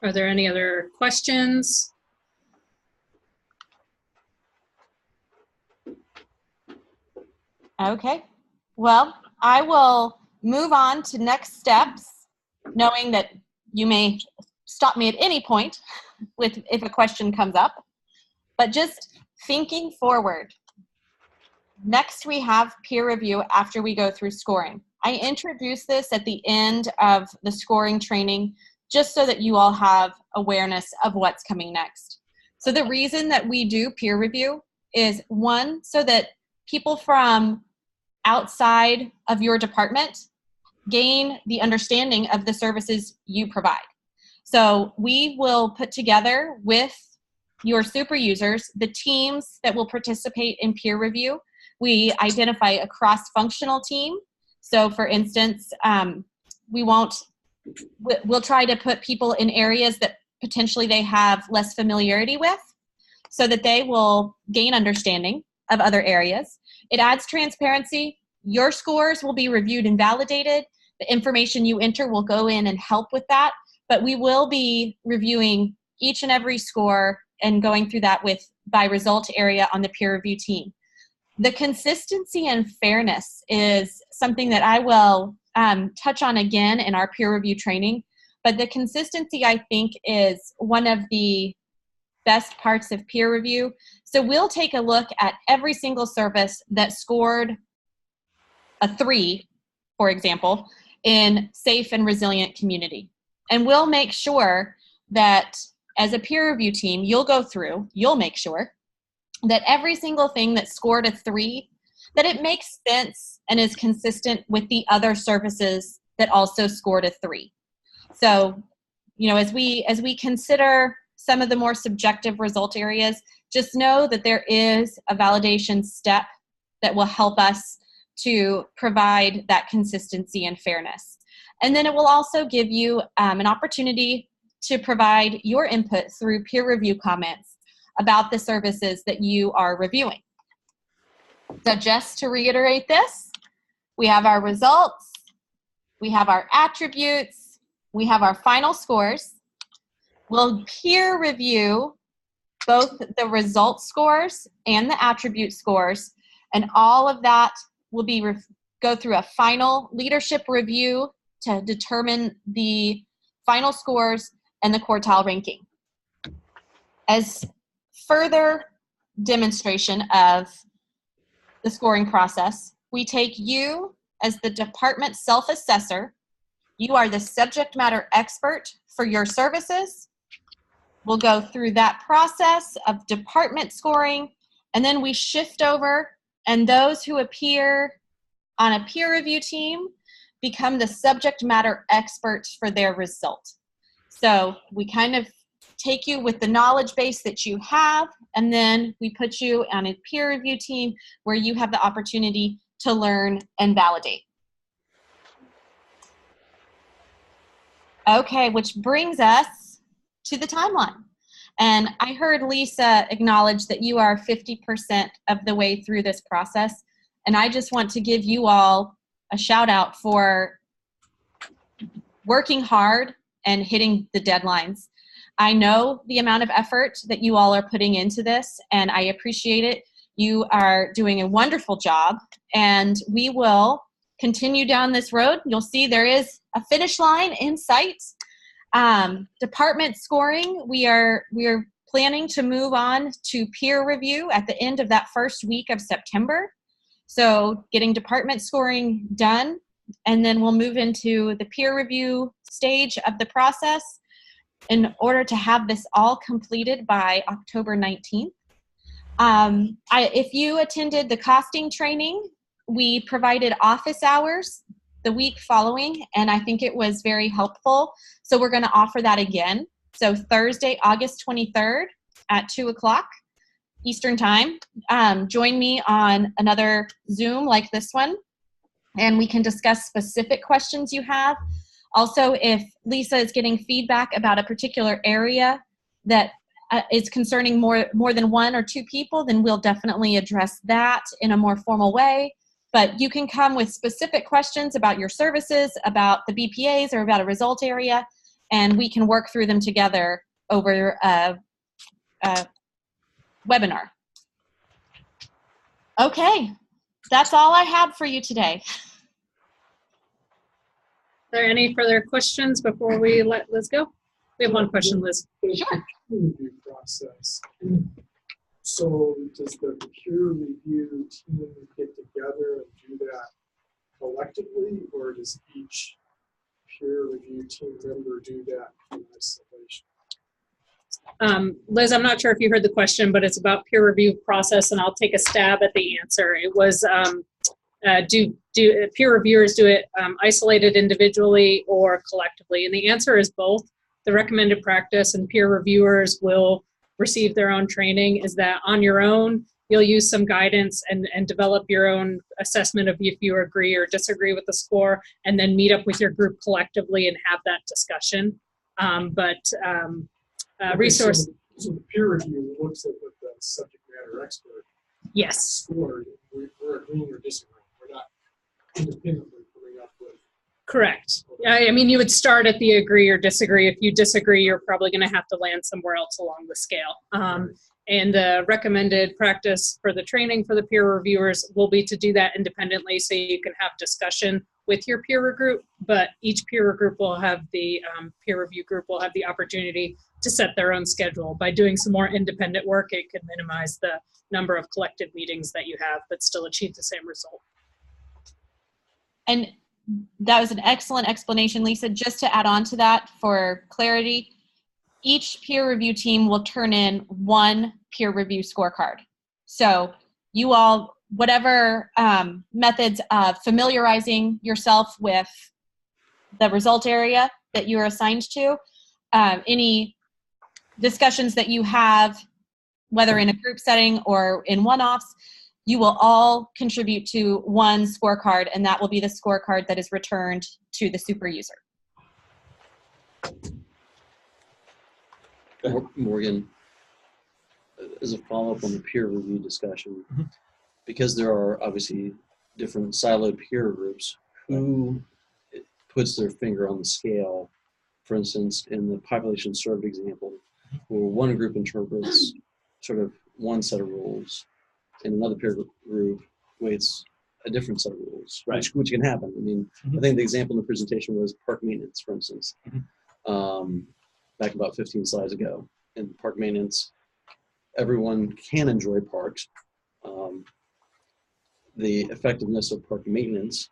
Are there any other questions? Okay. Well, I will move on to next steps, knowing that you may stop me at any point if a question comes up, but just thinking forward. Next, we have peer review after we go through scoring. I introduced this at the end of the scoring training just so that you all have awareness of what's coming next. So the reason that we do peer review is, one, so that people from outside of your department gain the understanding of the services you provide. So we will put together with your super users the teams that will participate in peer review. We identify a cross-functional team. So for instance, we'll try to put people in areas that potentially they have less familiarity with, so that they will gain understanding of other areas. It adds transparency. Your scores will be reviewed and validated. The information you enter will go in and help with that, but we will be reviewing each and every score and going through that by result area on the peer review team. The consistency and fairness is something that I will touch on again in our peer review training, but the consistency, I think, is one of the best parts of peer review. So we'll take a look at every single service that scored a 3, for example, in safe and resilient community. And we'll make sure that as a peer review team, you'll make sure that every single thing that scored a 3, that it makes sense and is consistent with the other services that also scored a 3. So, as we consider some of the more subjective result areas, just know that there is a validation step that will help us to provide that consistency and fairness. And then it will also give you an opportunity to provide your input through peer review comments about the services that you are reviewing. So just to reiterate this, we have our results, we have our attributes, we have our final scores. We'll peer review both the result scores and the attribute scores, and all of that will be go through a final leadership review to determine the final scores, and the quartile ranking. As further demonstration of the scoring process, we take you as the department self-assessor. You are the subject matter expert for your services. We'll go through that process of department scoring, and then we shift over, and those who appear on a peer review team become the subject matter experts for their result. So we kind of take you with the knowledge base that you have, and then we put you on a peer review team where you have the opportunity to learn and validate. Okay, which brings us to the timeline. And I heard Lisa acknowledge that you are 50% of the way through this process. And I just want to give you all a shout out for working hard and hitting the deadlines. I know the amount of effort that you all are putting into this, and I appreciate it. You are doing a wonderful job, and we will continue down this road. You'll see there is a finish line in sight. Department scoring, we are planning to move on to peer review at the end of that first week of September. So getting department scoring done, and then we'll move into the peer review stage of the process in order to have this all completed by October 19th. If you attended the costing training, we provided office hours the week following, and I think it was very helpful. So we're going to offer that again. So Thursday, August 23rd at 2 o'clock Eastern Time. Join me on another Zoom like this one, and we can discuss specific questions you have. Also, if Lisa is getting feedback about a particular area that is concerning more than one or two people, then we'll definitely address that in a more formal way. But you can come with specific questions about your services, about the BPAs, or about a result area, and we can work through them together over a webinar. Okay, that's all I have for you today. Are there any further questions before we let Liz go? We have one question, Liz. Sure. Review process. So does the peer review team get together and do that collectively, or does each peer review team member do that in isolation? Liz, I'm not sure if you heard the question, but it's about peer review process, and I'll take a stab at the answer. It was, do peer reviewers do it isolated individually or collectively? And the answer is both. The recommended practice, and peer reviewers will receive their own training, is that on your own, you'll use some guidance and develop your own assessment of if you agree or disagree with the score, and then meet up with your group collectively and have that discussion. Resource. So the peer review looks at what the subject matter expert Yes. scored. We're agreeing or disagreeing. We're not independently coming up with. Correct. I mean, you would start at the agree or disagree. If you disagree, you're probably going to have to land somewhere else along the scale. And the recommended practice for the training for the peer reviewers will be to do that independently, so you can have discussion with your peer group, but each peer group will have the peer review group will have the opportunity to set their own schedule. By doing some more independent work, it could minimize the number of collective meetings that you have, but still achieve the same result. And that was an excellent explanation, Lisa. Just to add on to that for clarity, each peer review team will turn in one peer review scorecard. So you all, whatever methods of familiarizing yourself with the result area that you are assigned to, any discussions that you have, whether in a group setting or in one-offs, you will all contribute to one scorecard, and that will be the scorecard that is returned to the super user. Morgan, as a follow-up on the peer review discussion, because there are obviously different siloed peer groups, who puts their finger on the scale? For instance, in the population served example, where one group interprets sort of one set of rules, and another peer group weights a different set of rules, Right. which can happen. I mean, I think the example in the presentation was park maintenance, for instance. back about 15 slides ago. In park maintenance, everyone can enjoy parks. The effectiveness of park maintenance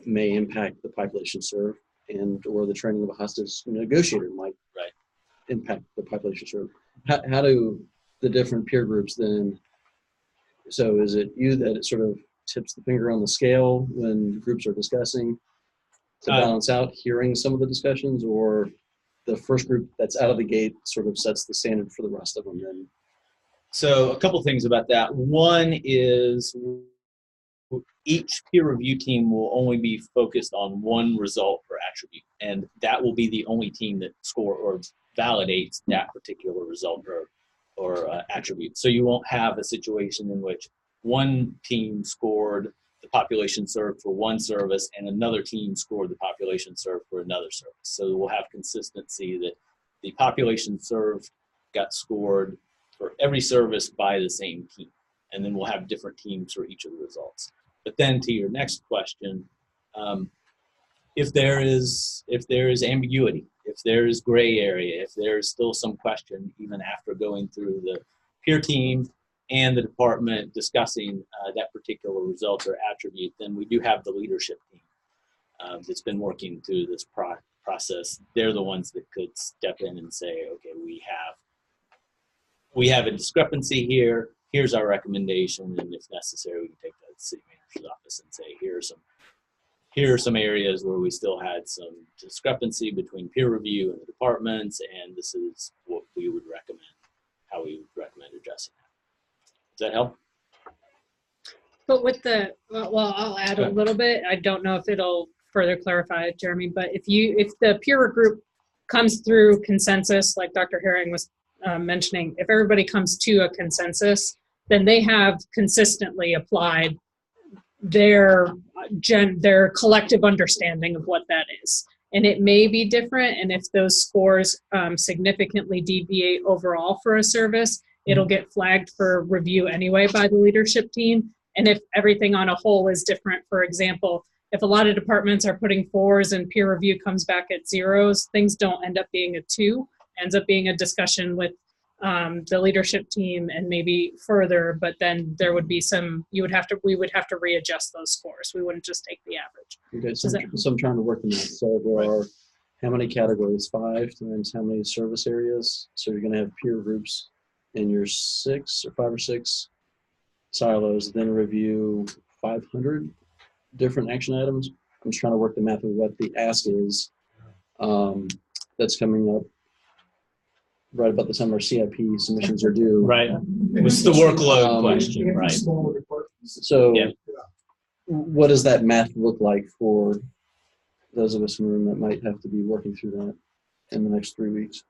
may impact the population served, and or the training of a hostage negotiator might impact the population served. How do the different peer groups then, so is it you that it sort of tips the finger on the scale when groups are discussing to balance out hearing some of the discussions, or the first group that's out of the gate sort of sets the standard for the rest of them then? So a couple things about that. One is each peer review team will only be focused on one result or attribute, and that will be the only team that score or validates that particular result or attribute. So you won't have a situation in which one team scored the population served for one service and another team scored the population served for another service. So we'll have consistency that the population served got scored for every service by the same team, and then we'll have different teams for each of the results. But then to your next question, if there is ambiguity, if there is gray area, if there is still some question, even after going through the peer team and the department discussing that particular result or attribute, then we do have the leadership team that's been working through this process. They're the ones that could step in and say, okay, we have a discrepancy here. Here's our recommendation, and if necessary, we can take that to the city manager's office and say, here are some areas where we still had some discrepancy between peer review and the departments, and this is what we would recommend, how we would recommend addressing that. Does that help? But with the, well, I'll add a little bit. I don't know if it'll further clarify it, Jeremy, but if the peer group comes through consensus, like Dr. Herring was mentioning, if everybody comes to a consensus, then they have consistently applied their collective understanding of what that is. And it may be different, and if those scores significantly deviate overall for a service, it'll get flagged for review anyway by the leadership team. And if everything on a whole is different, for example, if a lot of departments are putting 4s and peer review comes back at 0s, things don't end up being a 2, ends up being a discussion with the leadership team and maybe further, but then there would be we would have to readjust those scores. We wouldn't just take the average. Okay, so I'm trying to work them out. So there are how many categories? 5 times how many service areas? So you're going to have peer groups in your 5 or 6 silos, then review 500 different action items. I'm just trying to work the math of what the ask is that's coming up right about the time our CIP submissions are due. Right. What's the workload question? Right. So what does that math look like for those of us in the room that might have to be working through that in the next 3 weeks?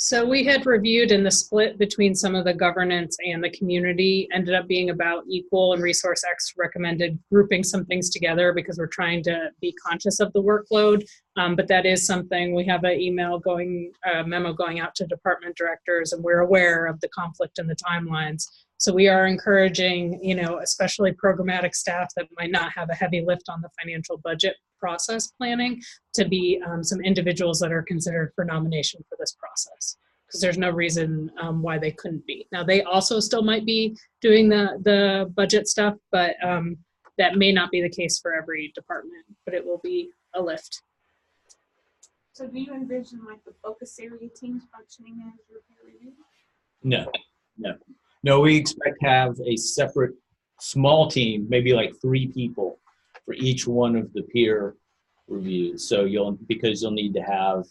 So we had reviewed, and the split between some of the governance and the community ended up being about equal, and Resource X recommended grouping some things together because we're trying to be conscious of the workload. But that is something, we have a memo going out to department directors, and we're aware of the conflict in the timelines. So we are encouraging, especially programmatic staff that might not have a heavy lift on the financial budget process planning, to be some individuals that are considered for nomination for this process, because there's no reason why they couldn't be. Now, they also still might be doing the budget stuff, but that may not be the case for every department, but it will be a lift. So do you envision like the focus area teams functioning as your peer review? No, we expect to have a separate small team, maybe like 3 people for each one of the peer reviews. So because you'll need to have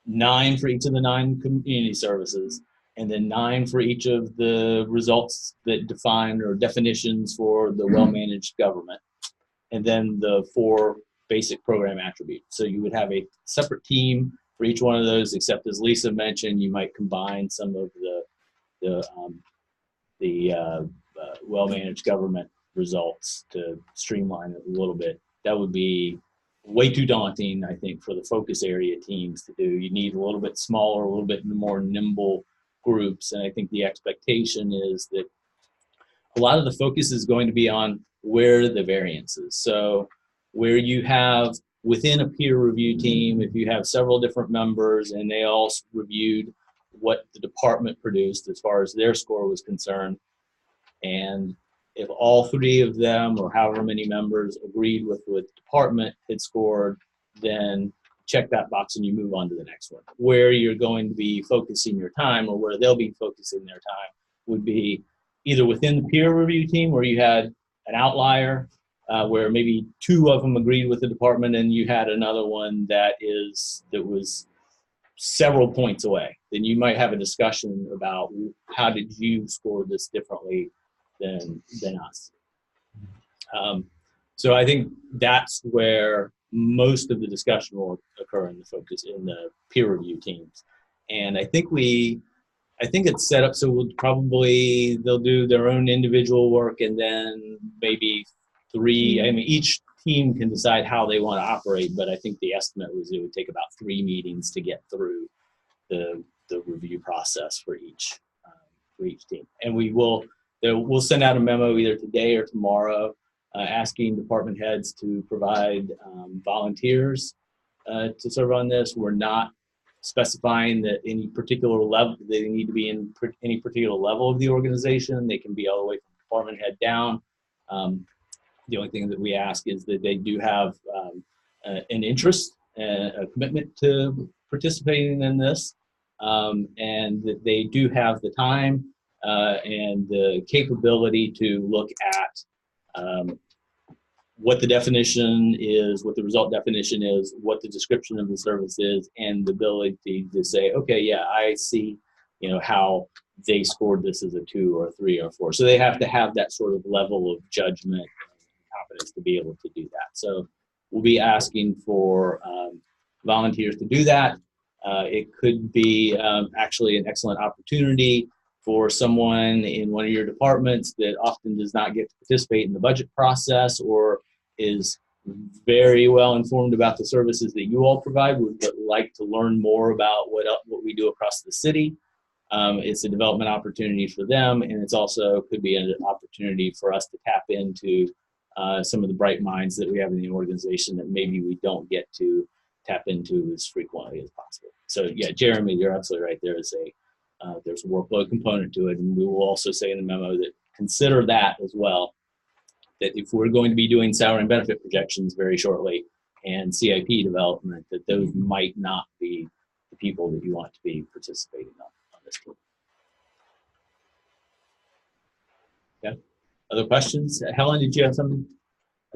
9 for each of the 9 community services, and then 9 for each of the results that define or definitions for the well-managed government, and then the 4 basic program attributes. So you would have a separate team for each one of those, except as Lisa mentioned, you might combine some of the well-managed government results to streamline it a little bit. That would be way too daunting, I think, for the focus area teams to do. You need a little bit smaller, a little bit more nimble groups. And I think the expectation is that a lot of the focus is going to be on where the variance is. So where you have within a peer review team, if you have several different members and they all reviewed what the department produced as far as their score was concerned, and if all three of them or however many members agreed with what the department had scored, then check that box and you move on to the next one. Where you're going to be focusing your time, or where they'll be focusing their time, would be either within the peer review team where you had an outlier where maybe two of them agreed with the department and you had another one that was several points away. Then you might have a discussion about how did you score this differently than us. So I think that's where most of the discussion will occur in the peer review teams. And I think it's set up so they'll do their own individual work, and then maybe each team can decide how they want to operate, but I think the estimate was it would take about 3 meetings to get through the review process for each team. And we'll send out a memo either today or tomorrow asking department heads to provide volunteers to serve on this. We're not specifying that any particular level, they need to be in any particular level of the organization. They can be all the way from department head down. The only thing that we ask is that they do have an interest, a commitment to participating in this, and that they do have the time and the capability to look at what the definition is, what the result definition is, what the description of the service is, and the ability to say, okay, yeah, I see, how they scored this as a 2 or a 3 or a 4. So they have to have that sort of level of judgment and confidence to be able to do that. So we'll be asking for volunteers to do that. It could be actually an excellent opportunity for someone in one of your departments that often does not get to participate in the budget process or is very well informed about the services that you all provide, but like to learn more about what we do across the city. It's a development opportunity for them, and it's also could be an opportunity for us to tap into some of the bright minds that we have in the organization that maybe we don't get to tap into as frequently as possible. So yeah, Jeremy, you're absolutely right. There's a workload component to it, and we will also say in the memo that consider that as well, that if we're going to be doing salary and benefit projections very shortly and CIP development, that those might not be the people that you want to be participating on this team. Yeah. Other questions? Helen, did you have something?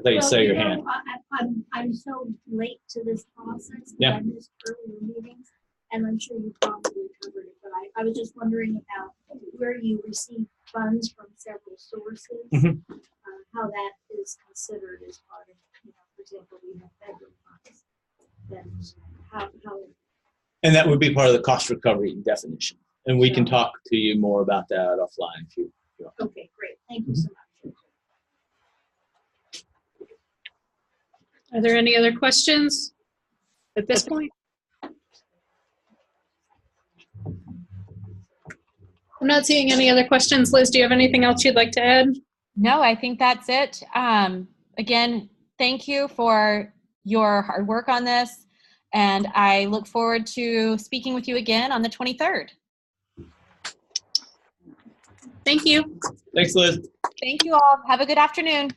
I thought you saw your hand. I'm so late to this process that Yeah. I missed earlier meetings, and I'm sure you probably covered it, but I was just wondering about where you receive funds from several sources, how that is considered as part of, for example, we have federal funds. Then how And that would be part of the cost recovery definition. And we can talk to you more about that offline if you want. Okay, great. Thank you so much. Are there any other questions at this point? I'm not seeing any other questions. Liz, do you have anything else you'd like to add? No, I think that's it. Again, thank you for your hard work on this, and I look forward to speaking with you again on the 23rd. Thank you. Thanks, Liz. Thank you all. Have a good afternoon.